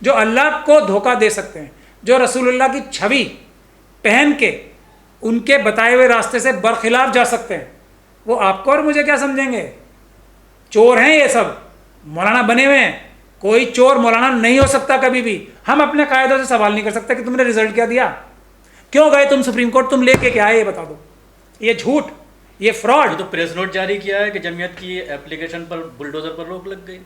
जो अल्लाह को धोखा दे सकते हैं, जो रसूलुल्लाह की छवि पहन के उनके बताए हुए रास्ते से बरखिलाफ जा सकते हैं, वो आपको और मुझे क्या समझेंगे? चोर हैं ये सब, मौलाना बने हुए हैं। कोई चोर मौलाना नहीं हो सकता कभी भी। हम अपने कायदों से सवाल नहीं कर सकते कि तुमने रिजल्ट क्या दिया, क्यों गए तुम सुप्रीम कोर्ट, तुम लेके क्या आए, ये बता दो। ये झूठ, ये फ्रॉड। तो प्रेस नोट जारी किया है कि जमीयत की एप्लीकेशन पर बुलडोजर पर रोक लग गई,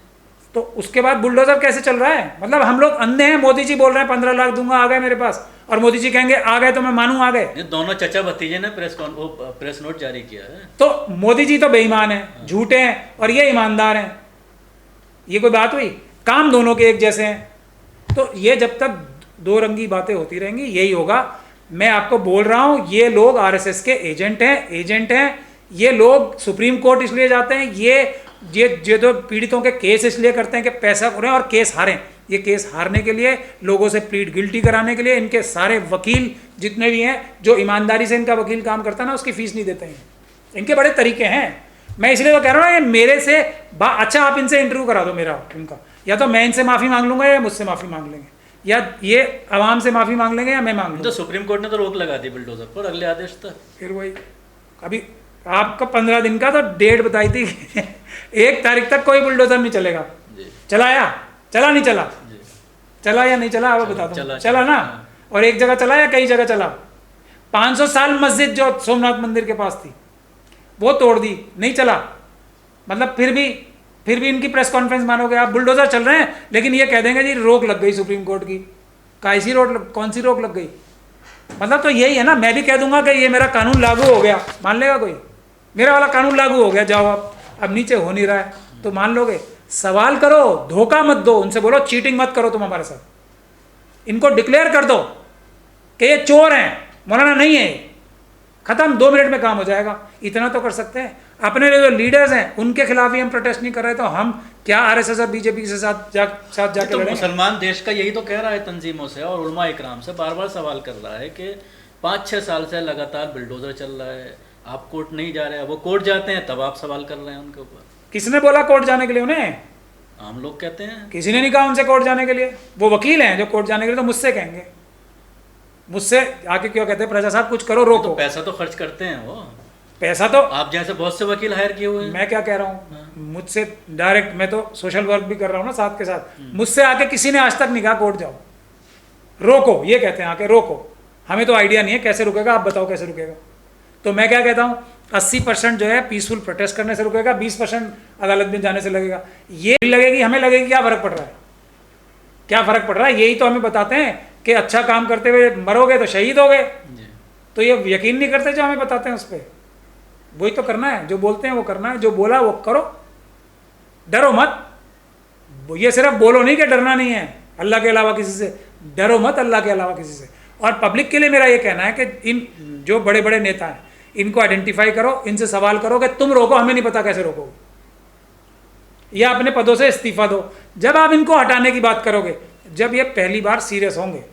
तो उसके बाद बुलडोजर कैसे चल रहा है? मतलब हम लोग अंधे हैं? मोदी जी बोल रहे हैं 15 लाख दूंगा, आ गए मेरे पास, और मोदी जी कहेंगे आ गए तो मैं मानूं आ गए। ये दोनों चचा भतीजे ने प्रेस नोट जारी किया है। तो मोदी जी तो बेईमान है, झूठे हैं, और ये ईमानदार हैं। ये कोई बात हुई? काम दोनों के एक जैसे हैं। तो ये जब तक दो रंगी बातें होती रहेंगी यही होगा। मैं आपको बोल रहा हूं, ये लोग आरएसएस के एजेंट हैं। ये लोग सुप्रीम कोर्ट इसलिए जाते हैं, ये तो पीड़ितों के केस इसलिए करते हैं कि पैसा उड़े और केस हारें। ये केस हारने के लिए, लोगों से प्लीड गिल्टी कराने के लिए, इनके सारे वकील जितने भी हैं, जो ईमानदारी से इनका वकील काम करता है ना, उसकी फीस नहीं देते हैं। इनके बड़े तरीके हैं। मैं इसलिए तो कह रहा हूँ ये मेरे से अच्छा आप इनसे इंटरव्यू करा दो मेरा, उनका, या तो मैं इनसे माफ़ी मांग लूंगा या मुझसे माफ़ी मांग लेंगे, या ये आवाम से माफ़ी मांग लेंगे या मैं मांग लूँगा। तो सुप्रीम कोर्ट ने तो रोक लगा दी बुलडोजर पर अगले आदेश तक। फिर वही, अभी आपको 15 दिन का तो डेट बताई थी 1 तारीख तक कोई बुलडोजर नहीं चलेगा। चला नहीं चला, चला या नहीं चला, अब बता दो। चला ना। और एक जगह चला या कई जगह चला? 500 साल मस्जिद जो सोमनाथ मंदिर के पास थी वो तोड़ दी, नहीं चला। मतलब फिर भी इनकी प्रेस कॉन्फ्रेंस मानोगे आप? बुलडोजर चल रहे हैं, लेकिन ये कह देंगे जी रोक लग गई सुप्रीम कोर्ट की। कैसी रोक, कौन सी रोक लग गई? मतलब तो यही है ना। मैं भी कह दूंगा कि ये मेरा कानून लागू हो गया, मान लेगा कोई? मेरा वाला कानून लागू हो गया, जाओ अब नीचे हो नहीं रहा है तो मान लोगे? सवाल करो, धोखा मत दो, उनसे बोलो चीटिंग मत करो तुम हमारे साथ। इनको डिक्लेयर कर दो कि ये चोर हैं, मौलाना नहीं है, खत्म, 2 मिनट में काम हो जाएगा। इतना तो कर सकते हैं। अपने जो लीडर्स हैं उनके खिलाफ ही हम प्रोटेस्ट नहीं कर रहे, तो हम क्या आरएसएस और बीजेपी के साथ जाके तो लड़ेंगे? मुसलमान देश का यही तो कह रहा है तंजीमों से और उलमा इकराम से, बार बार सवाल कर रहा है कि 5-6 साल से लगातार बुलडोजर चल रहा है, आप कोर्ट नहीं जा रहे हैं। वो कोर्ट जाते हैं तब आप सवाल कर रहे हैं उनके ऊपर। किसने बोला कोर्ट जाने के लिए उन्हें? आम लोग कहते हैं। किसी ने नहीं कहा उनसे कोर्ट जाने के लिए। वो वकील हैं जो कोर्ट जाने के लिए तो मुझसे कहेंगे। मुझसे आके क्यों कहते हैं प्रजा साहब कुछ करो, रोको? तो पैसा तो खर्च करते हैं वो। पैसा तो आप जैसे बहुत से वकील हायर किए हुए हैं। मैं क्या कह रहा हूँ, मुझसे डायरेक्ट, मैं तो सोशल वर्क भी कर रहा हूँ ना साथ के साथ। मुझसे आके किसी ने आज तक नहीं कहा कोर्ट जाओ, रोको। ये कहते हैं आके रोको। हमें तो आइडिया नहीं है कैसे रुकेगा, आप बताओ कैसे रुकेगा। तो मैं क्या कहता हूँ, 80% जो है पीसफुल प्रोटेस्ट करने से रुकेगा, 20% अदालत में जाने से लगेगा। ये लगेगी, हमें लगेगी, क्या फर्क पड़ रहा है? क्या फर्क पड़ रहा है? यही तो हमें बताते हैं कि अच्छा काम करते हुए मरोगे तो शहीद हो गए। तो ये यकीन नहीं करते जो हमें बताते हैं उस पर। वही तो करना है, जो बोलते हैं वो करना है, जो बोला वो करो, डरो मत। ये सिर्फ बोलो नहीं कि डरना नहीं है अल्लाह के अलावा किसी से, डरो मत अल्लाह के अलावा किसी से। और पब्लिक के लिए मेरा ये कहना है कि इन जो बड़े बड़े नेता हैं इनको आइडेंटिफाई करो, इनसे सवाल करो कि तुम रोको, हमें नहीं पता कैसे रोकोगे, या अपने पदों से इस्तीफा दो। जब आप इनको हटाने की बात करोगे, जब ये पहली बार सीरियस होंगे,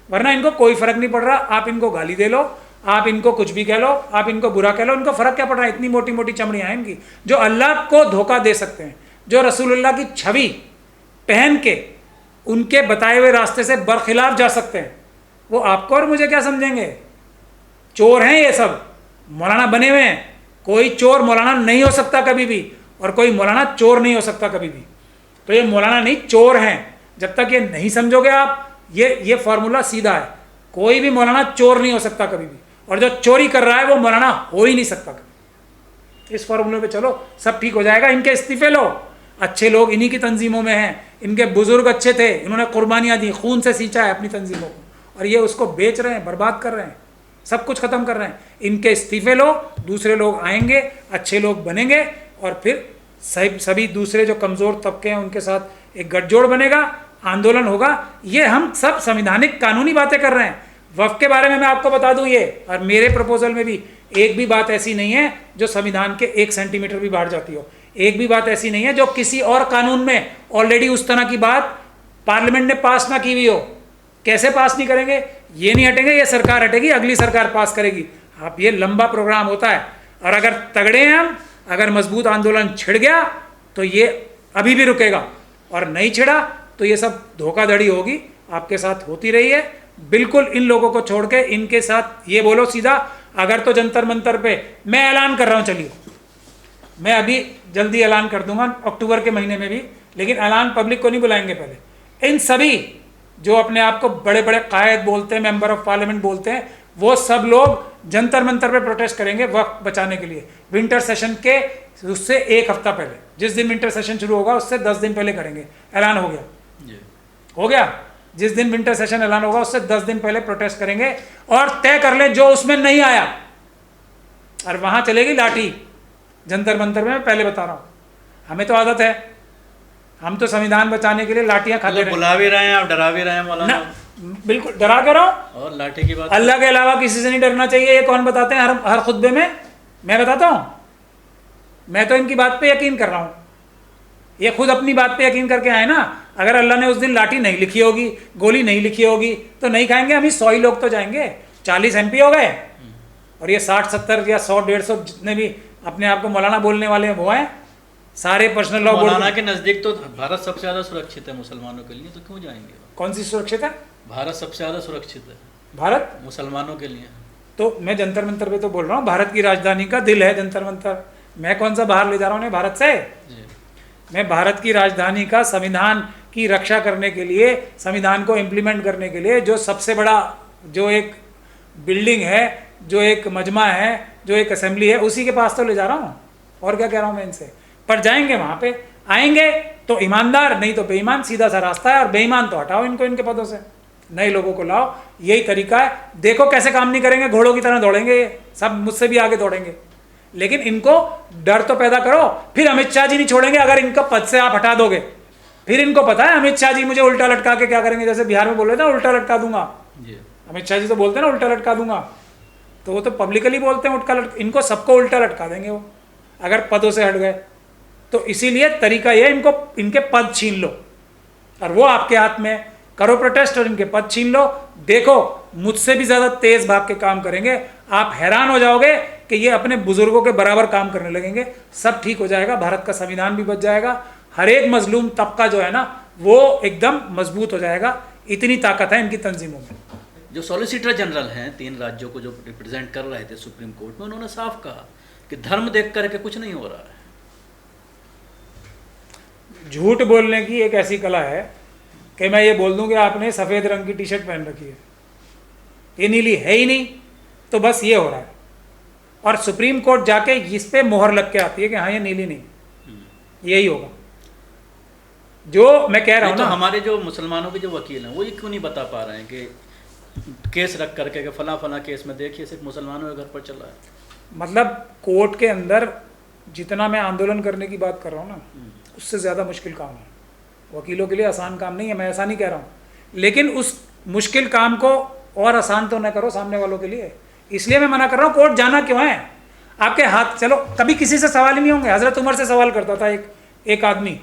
वरना इनको कोई फर्क नहीं पड़ रहा। आप इनको गाली दे लो, आप इनको कुछ भी कह लो, आप इनको बुरा कह लो, इनको फर्क क्या पड़ रहा है? इतनी मोटी मोटी चमड़ियाँ हैं इनकी। जो अल्लाह को धोखा दे सकते हैं, जो रसूलुल्लाह की छवि पहन के उनके बताए हुए रास्ते से बरखिलाफ जा सकते हैं, वो आपको और मुझे क्या समझेंगे? चोर हैं ये सब, मौलाना बने हुए हैं। कोई चोर मौलाना नहीं हो सकता कभी भी, और कोई मौलाना चोर नहीं हो सकता कभी भी। तो ये मौलाना नहीं, चोर हैं। जब तक ये नहीं समझोगे आप, ये फॉर्मूला सीधा है। कोई भी मौलाना चोर नहीं हो सकता कभी भी, और जो चोरी कर रहा है वो मौलाना हो ही नहीं सकता कभी। इस फॉर्मूले पे चलो, सब ठीक हो जाएगा। इनके इस्तीफे लो। अच्छे लोग इन्हीं की तंजीमों में हैं, इनके बुजुर्ग अच्छे थे, इन्होंने कुर्बानियाँ दी, खून से सींचा है अपनी तंजीमों को, और ये उसको बेच रहे हैं, बर्बाद कर रहे हैं, सब कुछ ख़त्म कर रहे हैं। इनके इस्तीफे लो, दूसरे लोग आएंगे, अच्छे लोग बनेंगे, और फिर सभी दूसरे जो कमज़ोर तबके हैं उनके साथ एक गठजोड़ बनेगा, आंदोलन होगा। ये हम सब संविधानिक कानूनी बातें कर रहे हैं। वक्फ के बारे में मैं आपको बता दूं, ये और मेरे प्रपोजल में भी एक भी बात ऐसी नहीं है जो संविधान के 1 सेंटीमीटर भी बाहर जाती हो। एक भी बात ऐसी नहीं है जो किसी और कानून में ऑलरेडी उस तरह की बात पार्लियामेंट ने पास ना की हुई हो। कैसे पास नहीं करेंगे? ये नहीं हटेंगे, ये सरकार हटेगी, अगली सरकार पास करेगी। आप, ये लंबा प्रोग्राम होता है, और अगर तगड़े हैं हम, अगर मजबूत आंदोलन छिड़ गया तो ये अभी भी रुकेगा, और नहीं छिड़ा तो ये सब धोखाधड़ी होगी, आपके साथ होती रही है। बिल्कुल इन लोगों को छोड़ के इनके साथ ये बोलो सीधा, अगर तो जंतर मंतर पे मैं ऐलान कर रहा हूँ, चलिए मैं अभी जल्दी ऐलान कर दूंगा अक्टूबर के महीने में भी, लेकिन ऐलान पब्लिक को नहीं बुलाएंगे पहले। इन सभी जो अपने आप को बड़े बड़े कायद बोलते हैं, मेंबर ऑफ पार्लियामेंट बोलते हैं, वो सब लोग जंतर मंतर पे प्रोटेस्ट करेंगे वक्त बचाने के लिए। विंटर सेशन के उससे एक हफ्ता पहले, जिस दिन विंटर सेशन शुरू होगा उससे 10 दिन पहले करेंगे। ऐलान हो गया, हो गया। जिस दिन विंटर सेशन ऐलान होगा उससे 10 दिन पहले प्रोटेस्ट करेंगे और तय कर ले जो उसमें नहीं आया, और वहां चलेगी लाठी जंतर मंतर में। मैं पहले बता रहा हूं, हमें तो आदत है, हम तो संविधान बचाने के लिए लाठियां खाते रहे। बुला भी रहे हैं, आप डरा भी रहे हैं मौलाना। बिल्कुल डरा कर रहा हूं, और लाठी की बात, अल्लाह के अलावा किसी से नहीं डरना चाहिए। ये कौन बताते हैं हर खुतबे में? मैं बताता हूं, मैं तो इनकी बात पे यकीन कर रहा हूं। ये खुद अपनी बात पे यकीन करके आए ना। अगर अल्लाह ने उस दिन लाठी नहीं लिखी होगी, गोली नहीं लिखी होगी, तो नहीं खाएंगे हम ही। 100 ही लोग तो जाएंगे, 40 MP हो गए, और ये 60-70 या 100-150 जितने भी अपने आप को मौलाना बोलने वाले हैं वो हैं, सारे पर्सनल लॉ बोर्ड। मौलाना के नजदीक तो भारत सबसे ज्यादा सुरक्षित है मुसलमानों के लिए, तो क्यों जाएंगे? कौन सी सुरक्षित है? भारत सबसे ज्यादा सुरक्षित है भारत मुसलमानों के लिए। तो मैं जंतर मंतर पे तो बोल रहा हूँ, भारत की राजधानी का दिल है जंतर मंतर। मैं कौन सा बाहर ले जा रहा हूँ उन्हें भारत से? मैं भारत की राजधानी का संविधान की रक्षा करने के लिए, संविधान को इम्प्लीमेंट करने के लिए, जो सबसे बड़ा जो एक बिल्डिंग है, जो एक मजमा है, जो एक असेंबली है, उसी के पास तो ले जा रहा हूँ। और क्या कह रहा हूँ मैं इनसे? पर जाएंगे वहाँ पे, आएंगे तो ईमानदार, नहीं तो बेईमान, सीधा सा रास्ता है। और बेईमान तो हटाओ इनको इनके पदों से, नए लोगों को लाओ, यही तरीका है। देखो कैसे काम नहीं करेंगे, घोड़ों की तरह दौड़ेंगे ये सब, मुझसे भी आगे दौड़ेंगे। लेकिन इनको डर तो पैदा करो, फिर अमित शाह जी नहीं छोड़ेंगे अगर इनका पद से आप हटा दोगे। फिर इनको पता है अमित शाह जी मुझे उल्टा लटका के क्या करेंगे, जैसे बिहार में बोल रहे थे उल्टा लटका दूंगा। अमित शाह जी तो बोलते हैं ना उल्टा लटका दूंगा, तो वो तो पब्लिकली बोलते हैं इनको सबको उल्टा लटका देंगे वो अगर पदों से हट गए। तो इसीलिए तरीका ये, इनको इनके पद छीन लो, और वो आपके हाथ में। करो प्रोटेस्ट और इनके पद छीन लो। देखो मुझसे भी ज्यादा तेज भाग के काम करेंगे, आप हैरान हो जाओगे कि ये अपने बुजुर्गों के बराबर काम करने लगेंगे। सब ठीक हो जाएगा, भारत का संविधान भी बच जाएगा, हर एक मजलूम तबका जो है ना वो एकदम मजबूत हो जाएगा। इतनी ताकत है इनकी तंजीमों में। जो सॉलिसिटर जनरल हैं 3 राज्यों को जो रिप्रेजेंट कर रहे थे सुप्रीम कोर्ट में, उन्होंने साफ कहा कि धर्म देख करके कुछ नहीं हो रहा है। झूठ बोलने की एक ऐसी कला है कि मैं ये बोल दूं कि आपने सफ़ेद रंग की टी-शर्ट पहन रखी है, ये नीली है ही नहीं, तो बस ये हो रहा है। और सुप्रीम कोर्ट जाके इस पे मोहर लग के आती है कि हाँ ये नीली नहीं, यही होगा जो मैं कह रहा हूँ तो ना। हमारे जो मुसलमानों के जो वकील हैं वो ये क्यों नहीं बता पा रहे हैं कि केस रख करके कि फला फला केस में देखिए सिर्फ मुसलमानों के घर पर चला है। मतलब कोर्ट के अंदर जितना मैं आंदोलन करने की बात कर रहा हूँ ना, उससे ज़्यादा मुश्किल काम है। वकीलों के लिए आसान काम नहीं है, मैं ऐसा नहीं कह रहा हूँ, लेकिन उस मुश्किल काम को और आसान तो न करो सामने वालों के लिए। इसलिए मैं मना कर रहा हूँ। कोर्ट जाना क्यों है? आपके हाथ, चलो कभी किसी से सवाल ही नहीं होंगे। हज़रत उमर से सवाल करता था एक आदमी,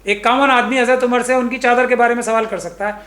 एक कॉमन आदमी हज़रत उमर से उनकी चादर के बारे में सवाल कर सकता है।